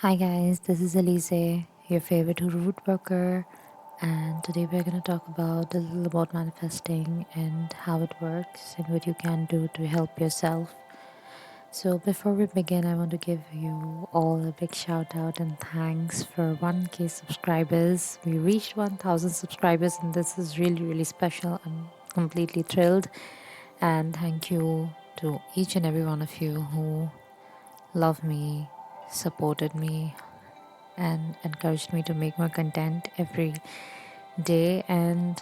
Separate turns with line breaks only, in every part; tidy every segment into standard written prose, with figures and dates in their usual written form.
Hi guys, this is Elise, your favorite root worker, and today we're going to talk about a little about manifesting and how it works and what you can do to help yourself. So before we begin, I want to give you all a big shout out and thanks for 1k subscribers. We reached 1000 subscribers and this is really special. I'm completely thrilled, and thank you to each and every one of you who love me, supported me, and encouraged me to make more content every day. And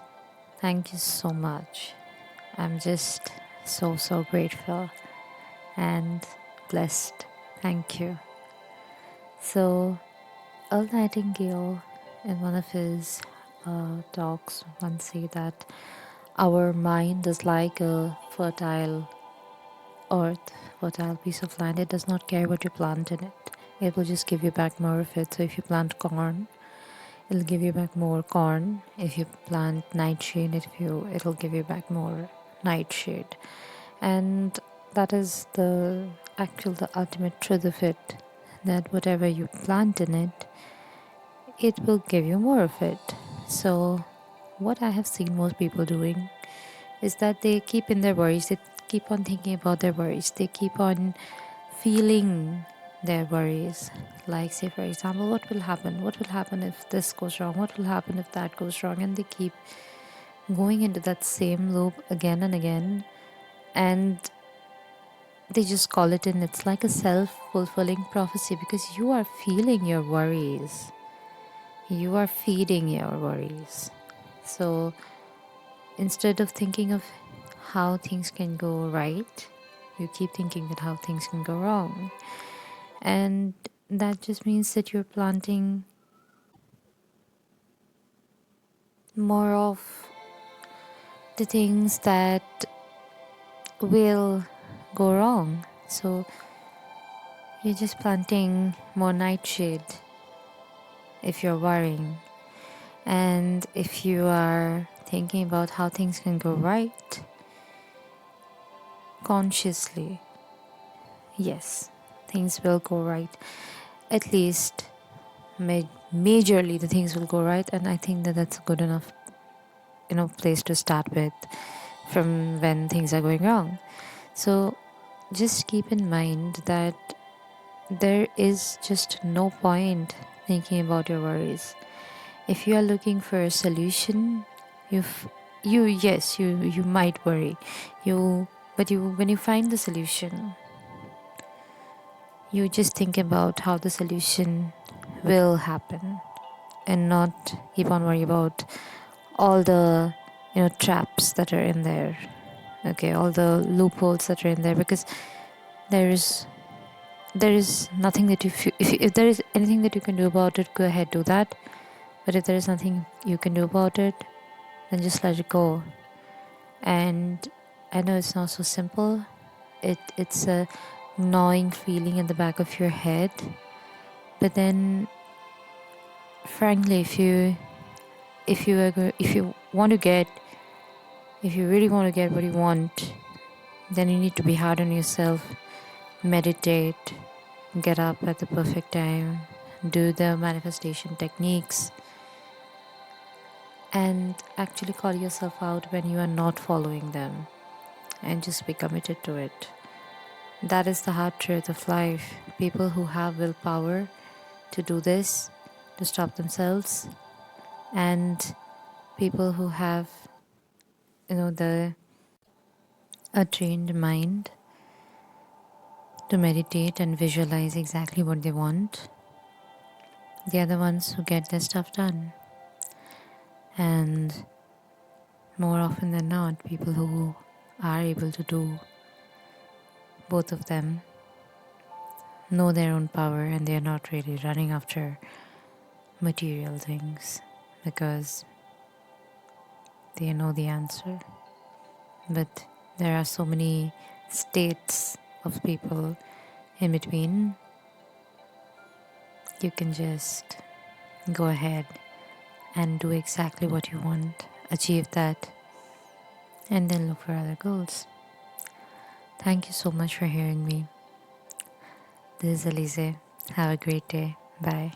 thank you so much. I'm just so grateful and blessed. Thank you. So, Earl Nightingale, in one of his talks, once said that our mind is like a earth, fertile piece of land. It does not care what you plant in it. It will just give you back more of it. So if you plant corn, it'll give you back more corn. If you plant nightshade, it'll give you back more nightshade. And that is the ultimate truth of it, that whatever you plant in it, it will give you more of it. So what I have seen most people doing is that they keep in their worries, they keep on thinking about their worries, they keep on feeling their worries. Like, say, for example, what will happen? What will happen if this goes wrong? What will happen if that goes wrong? And they keep going into that same loop again and again. And they just call it in. It's like a self fulfilling prophecy because you are feeling your worries. You are feeding your worries. So instead of thinking of how things can go right, you keep thinking that how things can go wrong. And that just means that you're planting more of the things that will go wrong. So you're just planting more nightshade if you're worrying. And if you are thinking about how things can go right, consciously, yes, things will go right. At least majorly the things will go right, and I think that that's a good enough place to start with from when things are going wrong. So just keep in mind that there is just no point thinking about your worries. If you are looking for a solution, you you might worry, but when you find the solution, you just think about how the solution will happen and not keep on worrying about all the traps that are in there, okay, all the loopholes that are in there, because there is nothing that if there is anything that you can do about it, go ahead, do that. But if there is nothing you can do about it, then just let it go. And I know it's not so simple. It's a gnawing feeling in the back of your head, but then frankly, if you want to get if you really want to get what you want, then you need to be hard on yourself. Meditate, get up at the perfect time, do the manifestation techniques, and actually call yourself out when you are not following them, and just be committed to it. That is the hard truth of life. People who have willpower to do this, to stop themselves, and people who have the a trained mind to meditate and visualize exactly what they want, they are the ones who get their stuff done. And more often than not, people who are able to do both of them know their own power, and they are not really running after material things because they know the answer. But there are so many states of people in between. You can just go ahead and do exactly what you want, achieve that, and then look for other goals. Thank you so much for hearing me. This is Elise. Have a great day. Bye.